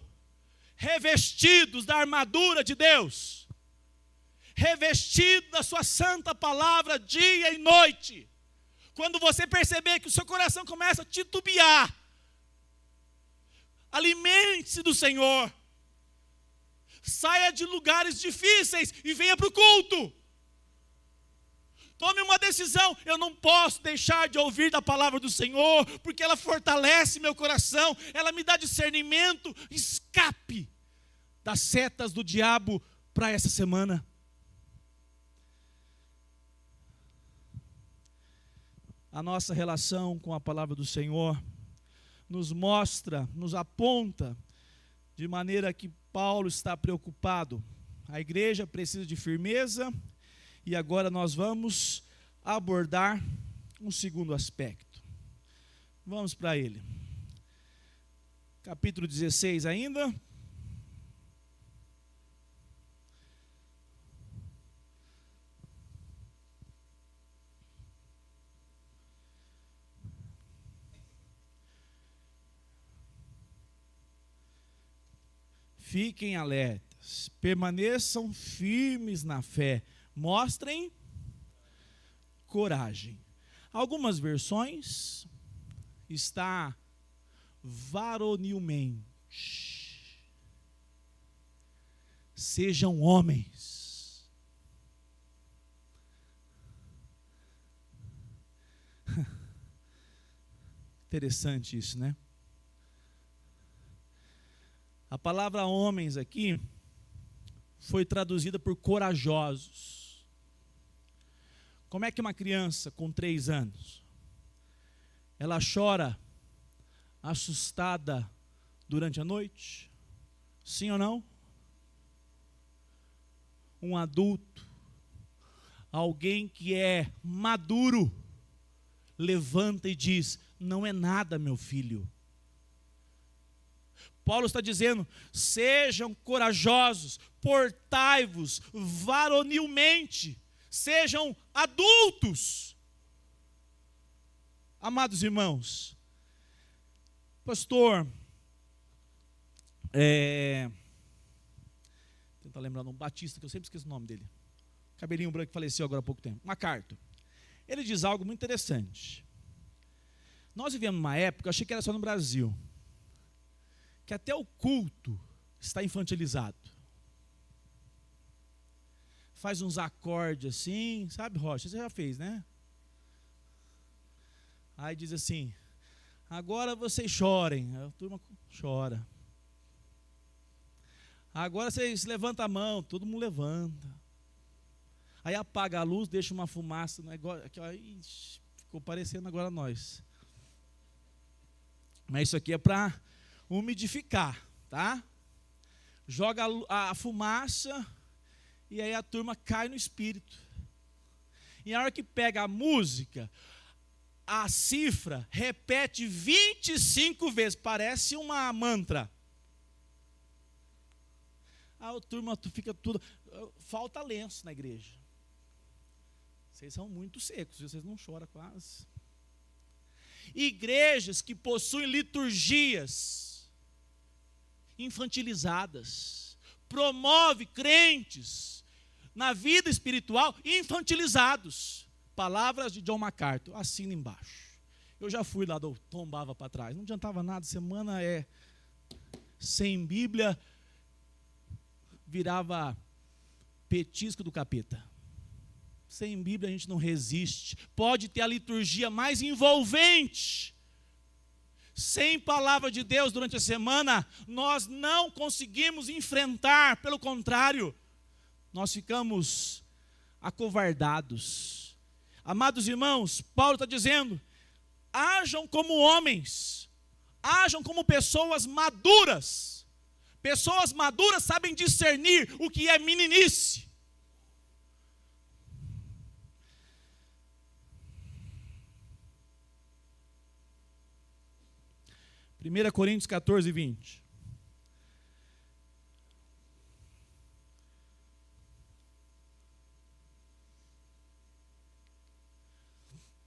Revestidos da armadura de Deus. Revestidos da sua santa palavra dia e noite. Quando você perceber que o seu coração começa a titubear, alimente-se do Senhor. Saia de lugares difíceis e venha para o culto. Tome uma decisão. Eu não posso deixar de ouvir da palavra do Senhor, porque ela fortalece meu coração, ela me dá discernimento, escape das setas do diabo para essa semana. A nossa relação com a palavra do Senhor nos mostra, nos aponta, de maneira que Paulo está preocupado. A igreja precisa de firmeza, e agora nós vamos abordar um segundo aspecto. Vamos para ele. Capítulo 16 ainda. Fiquem alertas, permaneçam firmes na fé, mostrem coragem. Algumas versões está varonilmente. Sejam homens. Interessante isso, né? A palavra homens aqui foi traduzida por corajosos. Como é que uma criança com 3 anos, ela chora assustada durante a noite? Sim ou não? Um adulto, alguém que é maduro, levanta e diz: não é nada, meu filho. Paulo está dizendo: sejam corajosos, portai-vos varonilmente, sejam adultos. Amados irmãos, pastor, tentar lembrar um batista, que eu sempre esqueço o nome dele, cabelinho branco que faleceu agora há pouco tempo, MacArthur. Ele diz algo muito interessante. Nós vivemos uma época, eu achei que era só no Brasil, que até o culto está infantilizado. Faz uns acordes assim, sabe, Rocha? Você já fez, né? Aí diz assim: agora vocês chorem. A turma chora. Agora vocês levantam a mão, todo mundo levanta. Aí apaga a luz, deixa uma fumaça, negócio, aqui, ó, ixi, ficou parecendo agora nós. Mas isso aqui é para umidificar, tá? Joga a fumaça e aí a turma cai no espírito. E a hora que pega a música, a cifra repete 25 vezes, parece uma mantra. A turma fica tudo, falta lenço na igreja. Vocês são muito secos, vocês não choram quase. Igrejas que possuem liturgias infantilizadas, promove crentes na vida espiritual infantilizados. Palavras de John MacArthur, assina embaixo. Eu já fui lá, tombava para trás, não adiantava nada, semana sem Bíblia, virava petisco do capeta. Sem Bíblia a gente não resiste. Pode ter a liturgia mais envolvente. Sem palavra de Deus durante a semana, nós não conseguimos enfrentar. Pelo contrário, nós ficamos acovardados. Amados irmãos, Paulo está dizendo: hajam como homens, hajam como pessoas maduras. Pessoas maduras sabem discernir o que é meninice. Primeira Coríntios 14, 20.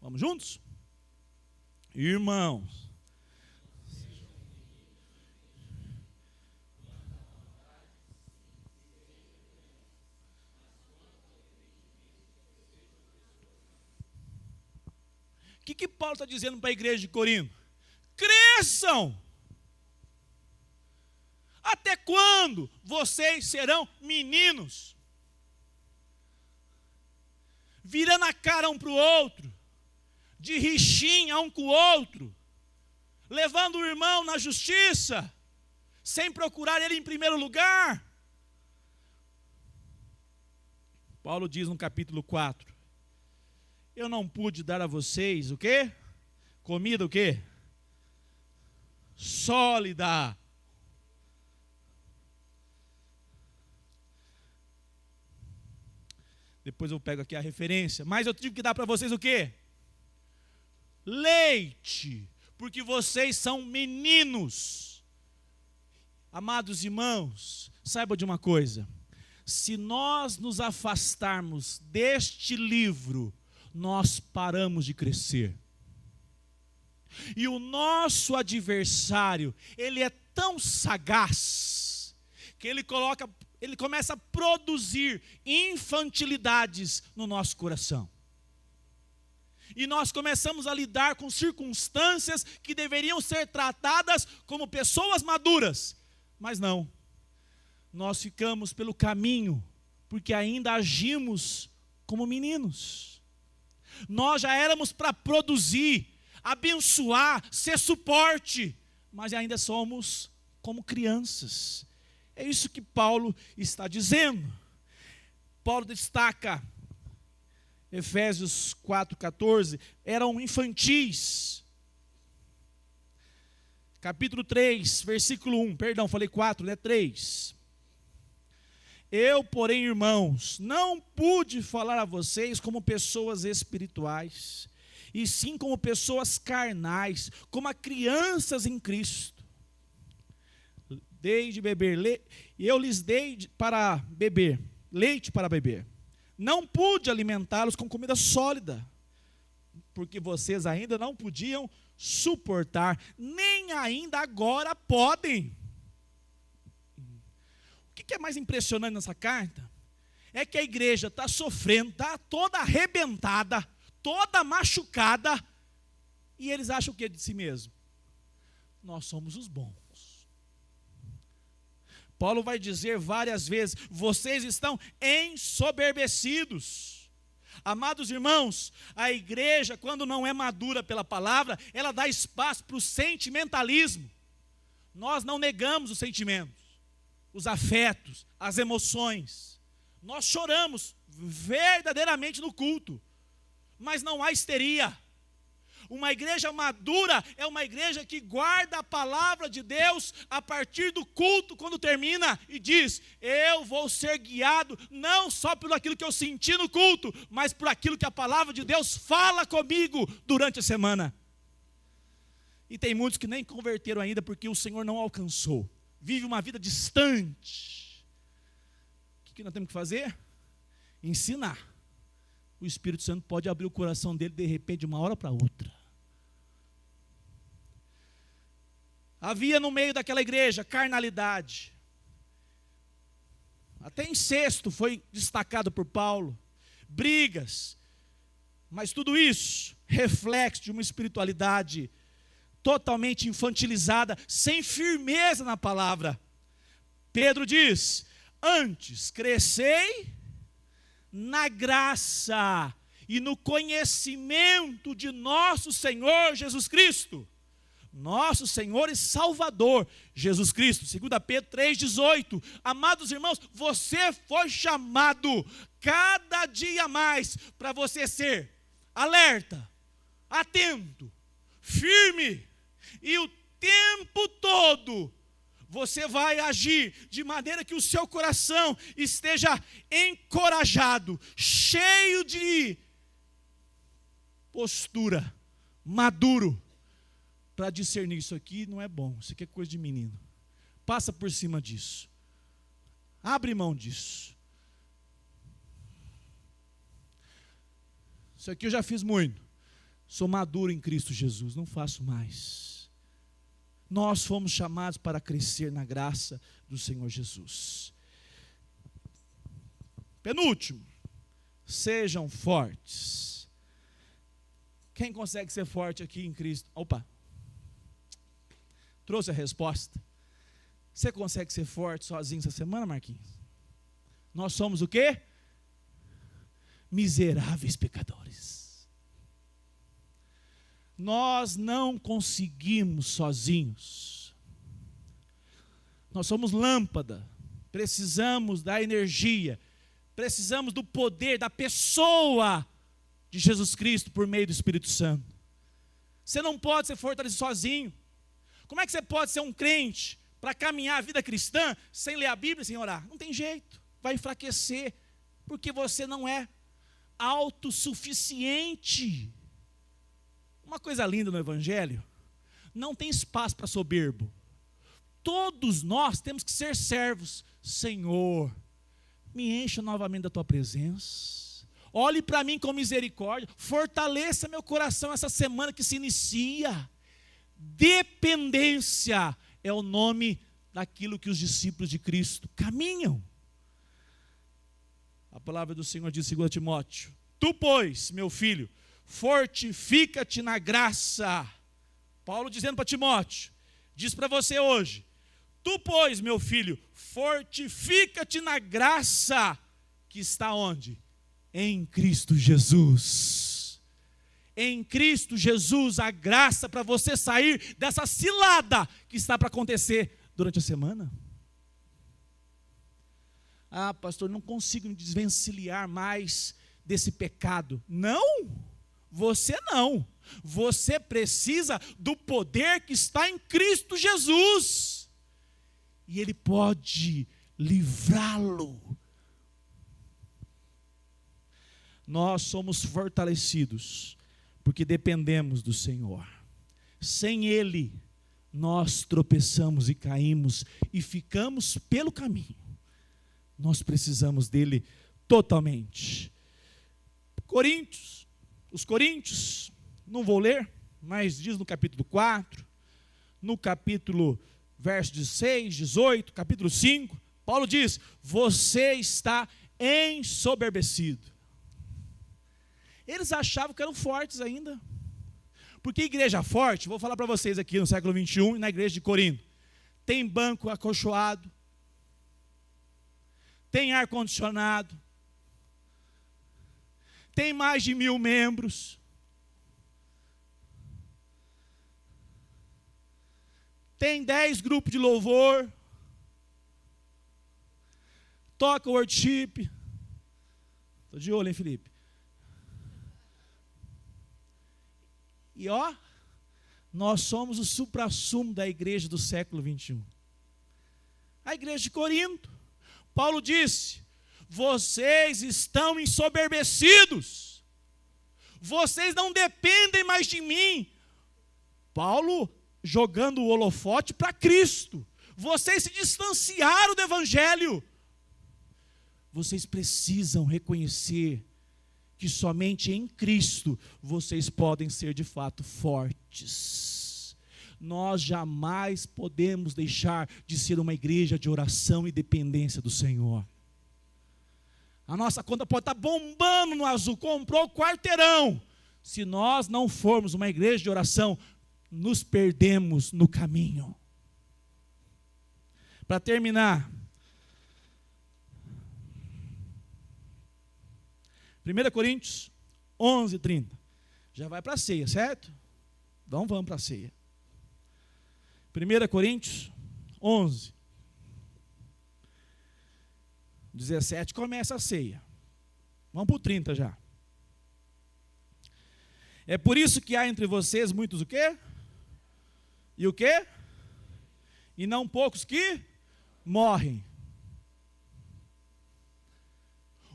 Vamos juntos? Irmãos, o que Paulo está dizendo para a igreja de Corinto? Cresçam! Até quando vocês serão meninos? Virando a cara um para o outro, de rixinha um com o outro, levando o irmão na justiça, sem procurar ele em primeiro lugar. Paulo diz no capítulo 4, eu não pude dar a vocês o quê? Comida o quê? Sólida. Depois eu pego aqui a referência. Mas eu tive que dar para vocês o quê? Leite. Porque vocês são meninos. Amados irmãos, saiba de uma coisa. Se nós nos afastarmos deste livro, nós paramos de crescer. E o nosso adversário, ele é tão sagaz, que ele começa a produzir infantilidades no nosso coração. E nós começamos a lidar com circunstâncias que deveriam ser tratadas como pessoas maduras. Mas não, nós ficamos pelo caminho, porque ainda agimos como meninos. Nós já éramos para produzir, abençoar, ser suporte, mas ainda somos como crianças. É isso que Paulo está dizendo. Paulo destaca, Efésios 4,14, eram infantis. Capítulo 3, versículo 1, perdão, falei 4, né? 3. Eu, porém, irmãos, não pude falar a vocês como pessoas espirituais, e sim como pessoas carnais, como a crianças em Cristo. Dei de beber, eu lhes dei para beber, leite para beber. Não pude alimentá-los com comida sólida, porque vocês ainda não podiam suportar, nem ainda agora podem. O que é mais impressionante nessa carta? É que a igreja está sofrendo, está toda arrebentada, toda machucada, e eles acham o que de si mesmo? Nós somos os bons. Paulo vai dizer várias vezes, vocês estão ensoberbecidos. Amados irmãos, a igreja, quando não é madura pela palavra, ela dá espaço para o sentimentalismo. Nós não negamos os sentimentos, os afetos, as emoções. Nós choramos verdadeiramente no culto, mas não há histeria. Uma igreja madura é uma igreja que guarda a palavra de Deus a partir do culto, quando termina, e diz, eu vou ser guiado não só por aquilo que eu senti no culto, mas por aquilo que a palavra de Deus fala comigo durante a semana. E tem muitos que nem converteram ainda porque o Senhor não alcançou. Vive uma vida distante. O que nós temos que fazer? Ensinar. O Espírito Santo pode abrir o coração dele de repente de uma hora para outra. Havia no meio daquela igreja carnalidade. Até incesto foi destacado por Paulo. Brigas. Mas tudo isso, reflexo de uma espiritualidade totalmente infantilizada, sem firmeza na palavra. Pedro diz, antes crescei na graça e no conhecimento de nosso Senhor Jesus Cristo. Nosso Senhor e Salvador, Jesus Cristo. 2 Pedro 3,18. Amados irmãos, você foi chamado cada dia mais para você ser alerta, atento, firme, e o tempo todo você vai agir de maneira que o seu coração esteja encorajado, cheio de postura, maduro, para discernir isso aqui não é bom, isso aqui é coisa de menino. Passa por cima disso. Abre mão disso. Isso aqui eu já fiz muito. Sou maduro em Cristo Jesus, não faço mais. Nós fomos chamados para crescer na graça do Senhor Jesus. Penúltimo, sejam fortes. Quem consegue ser forte aqui em Cristo? Opa, trouxe a resposta. Você consegue ser forte sozinho essa semana, Marquinhos? Nós somos o quê? Miseráveis pecadores. Nós não conseguimos sozinhos. Nós somos lâmpada. Precisamos da energia. Precisamos do poder da pessoa de Jesus Cristo por meio do Espírito Santo. Você não pode ser fortalecido sozinho. Como é que você pode ser um crente para caminhar a vida cristã sem ler a Bíblia, sem orar? Não tem jeito. Vai enfraquecer. Porque você não é autossuficiente. Uma coisa linda no Evangelho, não tem espaço para soberbo. Todos nós temos que ser servos. Senhor, me encha novamente da tua presença. Olhe para mim com misericórdia. Fortaleça meu coração essa semana que se inicia. Dependência é o nome daquilo que os discípulos de Cristo caminham. A palavra do Senhor diz em 2 Timóteo: tu, pois, meu filho, fortifica-te na graça. Paulo dizendo para Timóteo, diz para você hoje: tu, pois, meu filho, fortifica-te na graça que está onde? Em Cristo Jesus. Em Cristo Jesus, a graça para você sair dessa cilada que está para acontecer durante a semana? Ah, pastor, não consigo me desvencilhar mais desse pecado. Não, você não. Você precisa do poder que está em Cristo Jesus. E Ele pode livrá-lo. Nós somos fortalecidos porque dependemos do Senhor. Sem Ele, nós tropeçamos e caímos e ficamos pelo caminho. Nós precisamos dele totalmente. Os Coríntios, não vou ler, mas diz no capítulo 4, no capítulo verso 16, 18, capítulo 5, Paulo diz: você está ensoberbecido. Eles achavam que eram fortes ainda. Porque igreja forte, vou falar para vocês aqui no século 21, na igreja de Corinto, tem banco acolchoado, tem ar-condicionado, tem mais de 1000 membros, tem 10 grupos de louvor, toca worship. Estou de olho, hein, Felipe? E ó, nós somos o suprassumo da igreja do século 21. A igreja de Corinto. Paulo disse: vocês estão ensoberbecidos. Vocês não dependem mais de mim. Paulo jogando o holofote para Cristo. Vocês se distanciaram do evangelho. Vocês precisam reconhecer que somente em Cristo vocês podem ser de fato fortes. Nós jamais podemos deixar de ser uma igreja de oração e dependência do Senhor. A nossa conta pode estar bombando no azul, comprou o quarteirão. Se nós não formos uma igreja de oração, nos perdemos no caminho. Para terminar, 1 Coríntios 11, 30. Já vai para a ceia, certo? Então vamos para a ceia. 1 Coríntios 11, 17 começa a ceia. Vamos para o 30 já. É por isso que há entre vocês muitos o quê? E o quê? E não poucos que morrem.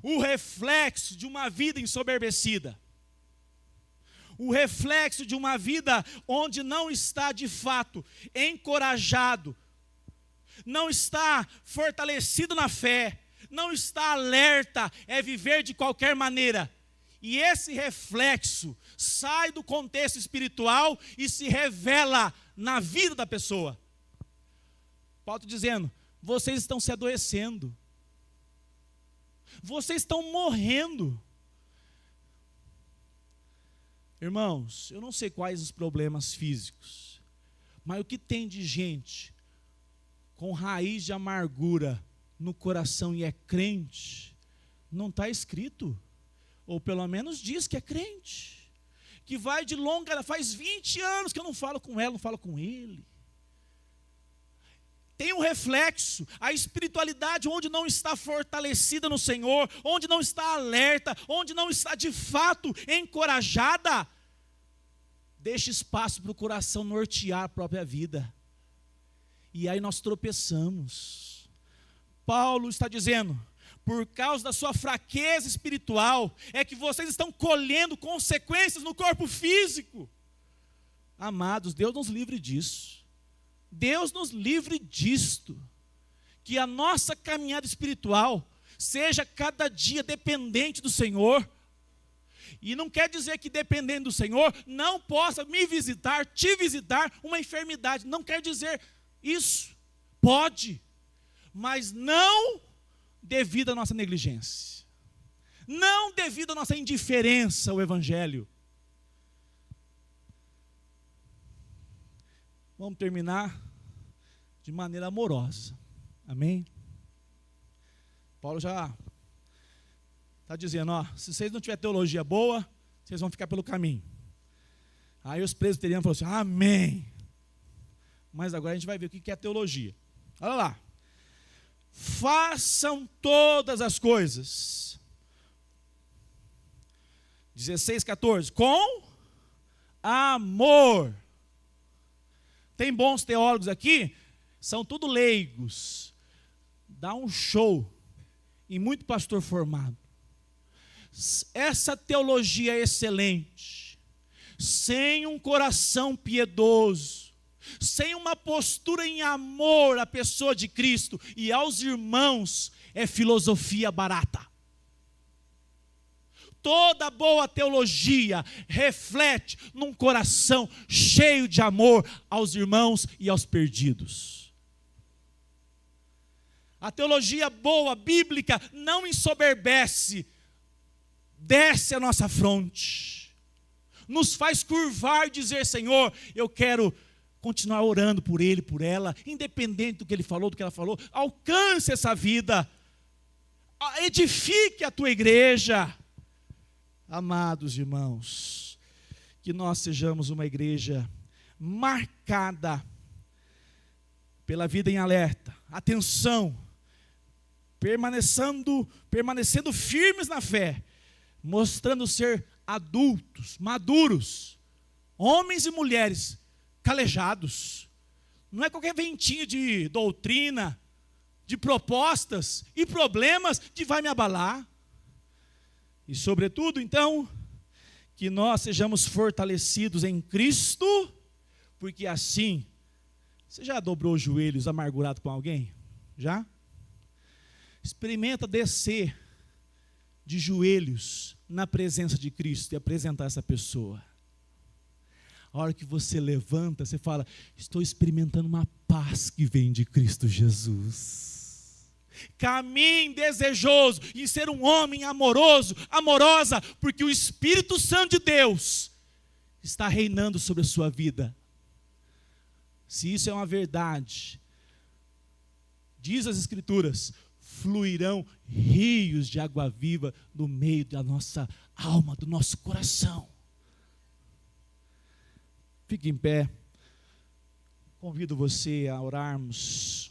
O reflexo de uma vida ensoberbecida. O reflexo de uma vida onde não está de fato encorajado, não está fortalecido na fé, não está alerta, é viver de qualquer maneira. E esse reflexo sai do contexto espiritual e se revela na vida da pessoa. Paulo está dizendo: vocês estão se adoecendo. Vocês estão morrendo. Irmãos, eu não sei quais os problemas físicos, mas o que tem de gente com raiz de amargura no coração e é crente, não está escrito, ou pelo menos diz que é crente, que vai de longa, faz 20 anos que eu não falo com ela, não falo com ele. Tem um reflexo, a espiritualidade onde não está fortalecida no Senhor, onde não está alerta, onde não está de fato encorajada, deixa espaço para o coração nortear a própria vida. E aí nós tropeçamos. Paulo está dizendo: por causa da sua fraqueza espiritual, é que vocês estão colhendo consequências no corpo físico. Amados, Deus nos livre disso. Deus nos livre disto, que a nossa caminhada espiritual seja cada dia dependente do Senhor, e não quer dizer que dependendo do Senhor, não possa me visitar, te visitar uma enfermidade, não quer dizer isso, pode, mas não devido à nossa negligência, não devido à nossa indiferença ao Evangelho. Vamos terminar de maneira amorosa. Amém? Paulo já está dizendo: ó, se vocês não tiverem teologia boa, vocês vão ficar pelo caminho. Aí os presbiterianos falaram assim: amém. Mas agora a gente vai ver o que é teologia. Olha lá. Façam todas as coisas. 16, 14. Com amor. Tem bons teólogos aqui, são tudo leigos. Dá um show. E muito pastor formado. Essa teologia é excelente, sem um coração piedoso, sem uma postura em amor à pessoa de Cristo e aos irmãos, é filosofia barata. Toda boa teologia reflete num coração cheio de amor aos irmãos e aos perdidos. A teologia boa, bíblica, não ensoberbece, desce a nossa fronte, nos faz curvar e dizer: Senhor, eu quero continuar orando por ele, por ela, independente do que ele falou, do que ela falou. Alcance essa vida, edifique a tua igreja. Amados irmãos, que nós sejamos uma igreja marcada pela vida em alerta, atenção, permanecendo firmes na fé, mostrando ser adultos, maduros, homens e mulheres calejados. Não é qualquer ventinho de doutrina, de propostas e problemas que vai me abalar. E sobretudo, então, que nós sejamos fortalecidos em Cristo, porque assim, você já dobrou os joelhos amargurado com alguém? Já? Experimenta descer de joelhos na presença de Cristo e apresentar essa pessoa. A hora que você levanta, você fala: estou experimentando uma paz que vem de Cristo Jesus. Caminhe desejoso em ser um homem amoroso, amorosa, porque o Espírito Santo de Deus está reinando sobre a sua vida. Se isso é uma verdade, diz as Escrituras, fluirão rios de água viva no meio da nossa alma, do nosso coração. Fique em pé. Convido você a orarmos.